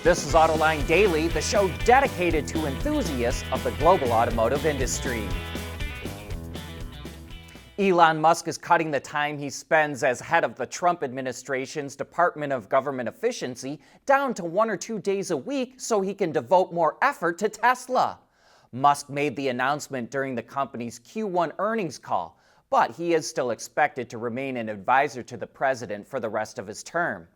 This is Autoline Daily, the show dedicated to enthusiasts of the global automotive industry. Elon Musk is cutting the time he spends as head of the Trump administration's Department of Government Efficiency down to 1 or 2 days a week so he can devote more effort to Tesla. Musk made the announcement during the company's Q1 earnings call, but he is still expected to remain an advisor to the president for the rest of his term.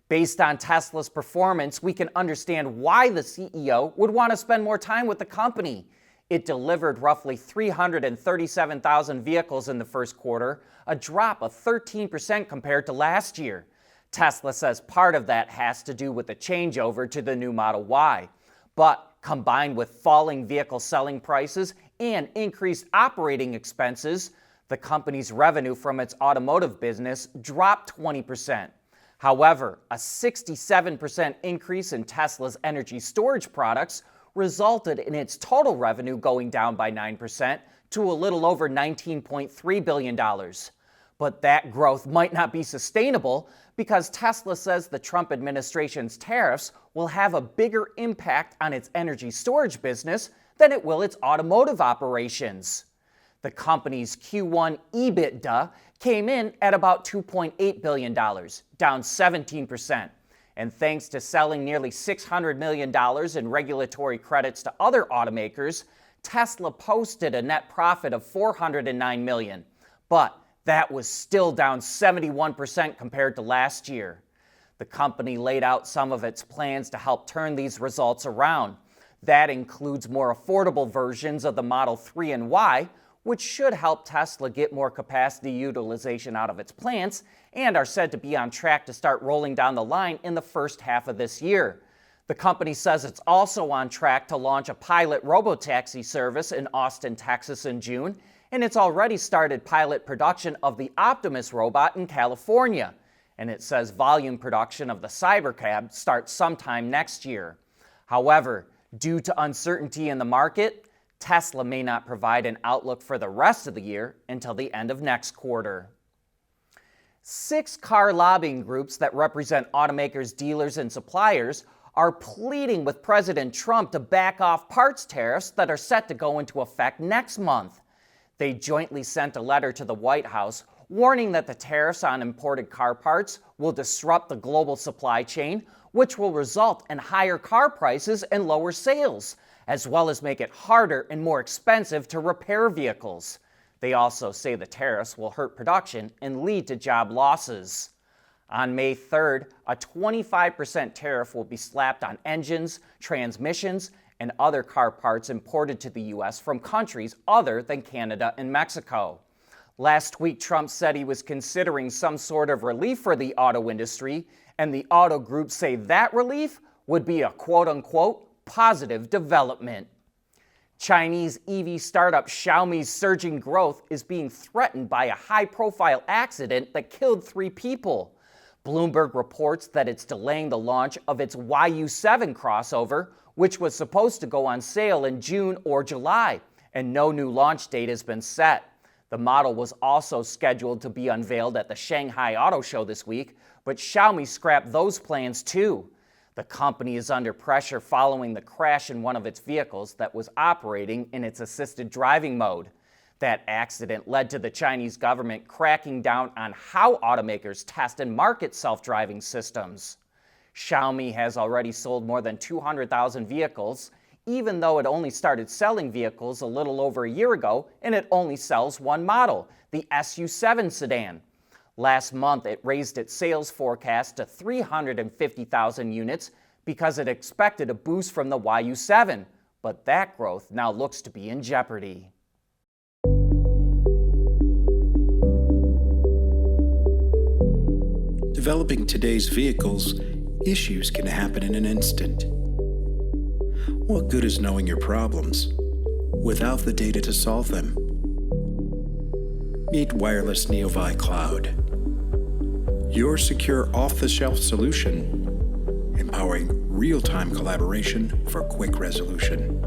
Based on Tesla's performance, we can understand why the CEO would want to spend more time with the company. It delivered roughly 337,000 vehicles in the first quarter, a drop of 13% compared to last year. Tesla says part of that has to do with the changeover to the new Model Y. But combined with falling vehicle selling prices and increased operating expenses, the company's revenue from its automotive business dropped 20%. However, a 67% increase in Tesla's energy storage products resulted in its total revenue going down by 9% to a little over $19.3 billion. But that growth might not be sustainable because Tesla says the Trump administration's tariffs will have a bigger impact on its energy storage business than it will its automotive operations. The company's Q1 EBITDA came in at about $2.8 billion, down 17%. And thanks to selling nearly $600 million in regulatory credits to other automakers, Tesla posted a net profit of $409 million. But that was still down 71% compared to last year. The company laid out some of its plans to help turn these results around. That includes more affordable versions of the Model 3 and Y, which should help Tesla get more capacity utilization out of its plants, and are said to be on track to start rolling down the line in the first half of this year. The company says it's also on track to launch a pilot robotaxi service in Austin, Texas in June, and it's already started pilot production of the Optimus robot in California. And it says volume production of the Cybercab starts sometime next year. However, due to uncertainty in the market, Tesla may not provide an outlook for the rest of the year until the end of next quarter. 6 car lobbying groups that represent automakers, dealers, and suppliers are pleading with President Trump to back off parts tariffs that are set to go into effect next month. They jointly sent a letter to the White House warning that the tariffs on imported car parts will disrupt the global supply chain, which will result in higher car prices and lower sales, as well as make it harder and more expensive to repair vehicles. They also say the tariffs will hurt production and lead to job losses. On May 3rd, a 25% tariff will be slapped on engines, transmissions, and other car parts imported to the U.S. from countries other than Canada and Mexico. Last week, Trump said he was considering some sort of relief for the auto industry, and the auto groups say that relief would be a quote-unquote positive development. Chinese EV startup Xiaomi's surging growth is being threatened by a high-profile accident that killed 3 people. Bloomberg reports that it's delaying the launch of its YU7 crossover, which was supposed to go on sale in June or July, and no new launch date has been set. The model was also scheduled to be unveiled at the Shanghai Auto Show this week, but Xiaomi scrapped those plans too. The company is under pressure following the crash in one of its vehicles that was operating in its assisted driving mode. That accident led to the Chinese government cracking down on how automakers test and market self-driving systems. Xiaomi has already sold more than 200,000 vehicles, even though it only started selling vehicles a little over a year ago, and it only sells one model, the SU7 sedan. Last month, it raised its sales forecast to 350,000 units because it expected a boost from the YU7, but that growth now looks to be in jeopardy. Developing today's vehicles, issues can happen in an instant. What good is knowing your problems without the data to solve them? Meet Wireless Neovi Cloud, your secure off-the-shelf solution, empowering real-time collaboration for quick resolution.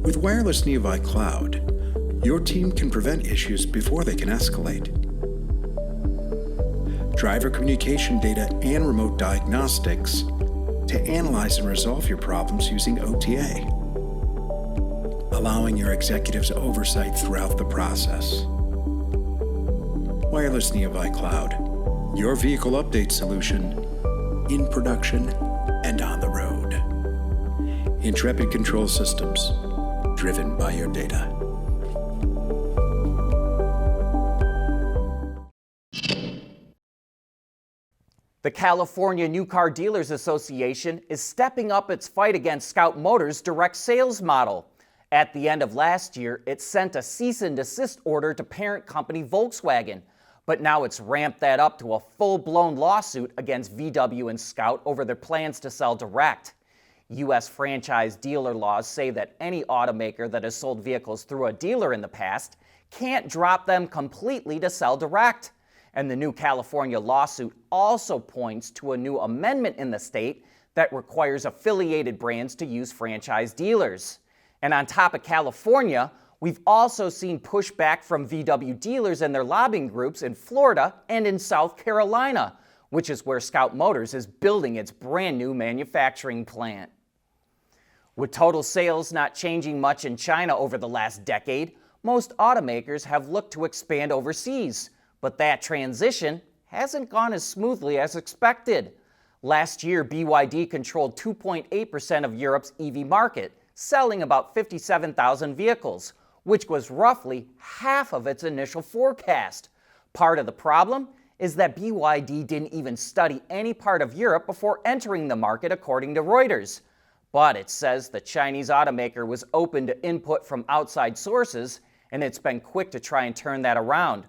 With Wireless Neovi Cloud, your team can prevent issues before they can escalate. Driver communication data and remote diagnostics to analyze and resolve your problems using OTA, allowing your executives oversight throughout the process. Wireless Nearby Cloud, your vehicle update solution in production and on the road. Intrepid Control Systems, driven by your data. The California New Car Dealers Association is stepping up its fight against Scout Motors' direct sales model. At the end of last year, it sent a cease and desist order to parent company Volkswagen, but now it's ramped that up to a full-blown lawsuit against VW and Scout over their plans to sell direct. U.S. franchise dealer laws say that any automaker that has sold vehicles through a dealer in the past can't drop them completely to sell direct. And the new California lawsuit also points to a new amendment in the state that requires affiliated brands to use franchise dealers. And on top of California, we've also seen pushback from VW dealers and their lobbying groups in Florida and in South Carolina, which is where Scout Motors is building its brand new manufacturing plant. With total sales not changing much in China over the last decade, most automakers have looked to expand overseas. But that transition hasn't gone as smoothly as expected. Last year, BYD controlled 2.8% of Europe's EV market, selling about 57,000 vehicles, which was roughly half of its initial forecast. Part of the problem is that BYD didn't even study any part of Europe before entering the market, according to Reuters. But it says the Chinese automaker was open to input from outside sources, and it's been quick to try and turn that around.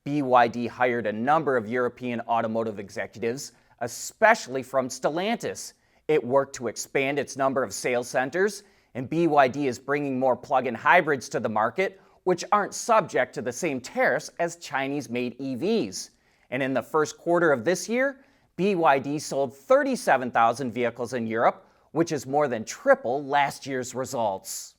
BYD hired a number of European automotive executives, especially from Stellantis. It worked to expand its number of sales centers, and BYD is bringing more plug-in hybrids to the market, which aren't subject to the same tariffs as Chinese-made EVs. And in the first quarter of this year, BYD sold 37,000 vehicles in Europe, which is more than triple last year's results.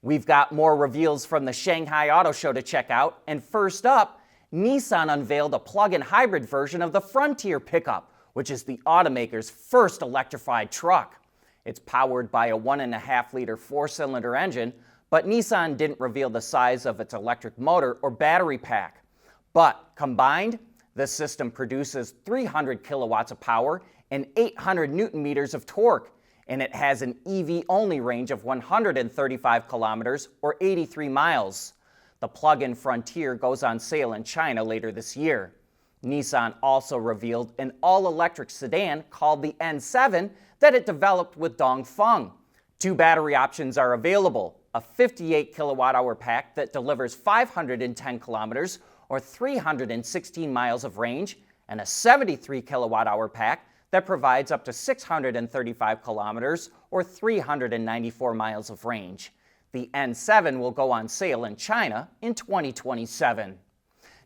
We've got more reveals from the Shanghai Auto Show to check out, and first up, Nissan unveiled a plug-in hybrid version of the Frontier pickup, which is the automaker's first electrified truck. It's powered by a 1.5-liter four-cylinder engine, but Nissan didn't reveal the size of its electric motor or battery pack. But combined, the system produces 300 kilowatts of power and 800 newton meters of torque, and it has an EV-only range of 135 kilometers or 83 miles. The plug-in Frontier goes on sale in China later this year. Nissan also revealed an all-electric sedan called the N7 that it developed with Dongfeng. Two battery options are available, a 58 kilowatt-hour pack that delivers 510 kilometers or 316 miles of range, and a 73 kilowatt-hour pack that provides up to 635 kilometers or 394 miles of range. The N7 will go on sale in China in 2027.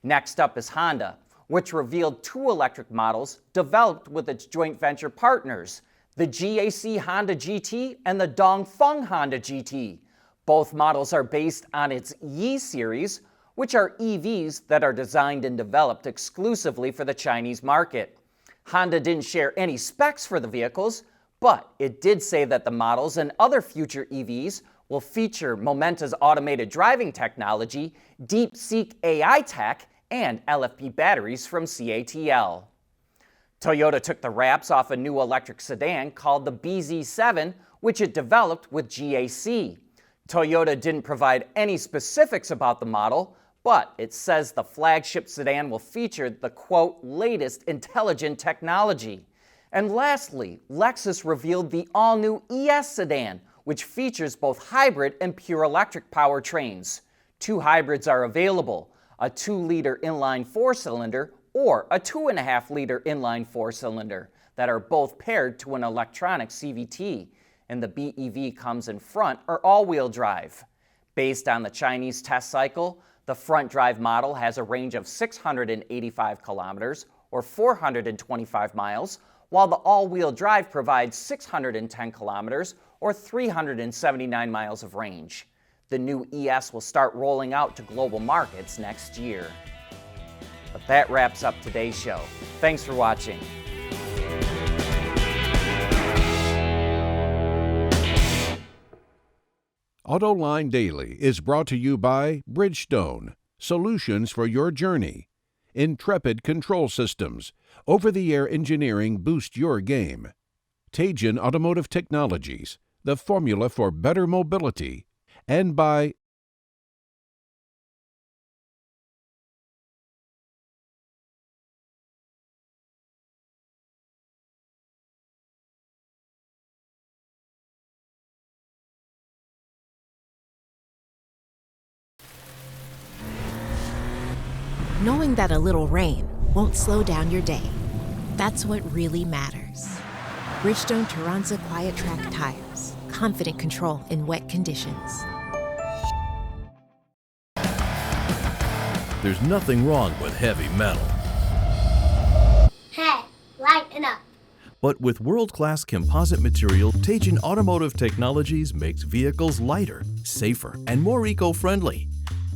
Next up is Honda, which revealed two electric models developed with its joint venture partners, the GAC Honda GT and the Dongfeng Honda GT. Both models are based on its Yi series, which are EVs that are designed and developed exclusively for the Chinese market. Honda didn't share any specs for the vehicles, but it did say that the models and other future EVs will feature Momenta's automated driving technology, DeepSeek AI tech, and LFP batteries from CATL. Toyota took the wraps off a new electric sedan called the BZ7, which it developed with GAC. Toyota didn't provide any specifics about the model, but it says the flagship sedan will feature the, quote, latest intelligent technology. And lastly, Lexus revealed the all-new ES sedan, which features both hybrid and pure electric powertrains. Two hybrids are available, a 2-liter inline 4-cylinder or a 2.5-liter inline 4-cylinder that are both paired to an electronic CVT, and the BEV comes in front or all-wheel drive. Based on the Chinese test cycle, the front drive model has a range of 685 kilometers or 425 miles, while the all-wheel drive provides 610 kilometers or 379 miles of range. The new ES will start rolling out to global markets next year. But that wraps up today's show. Thanks for watching. Autoline Daily is brought to you by Bridgestone, solutions for your journey. Intrepid Control Systems, over-the-air engineering boost your game. Teijin Automotive Technologies, the formula for better mobility. And by Knowing that a little rain won't slow down your day. That's what really matters. Bridgestone Turanza Quiet Track tires. Confident control in wet conditions. There's nothing wrong with heavy metal. Hey, lighten up. But with world-class composite material, Teijin Automotive Technologies makes vehicles lighter, safer, and more eco-friendly.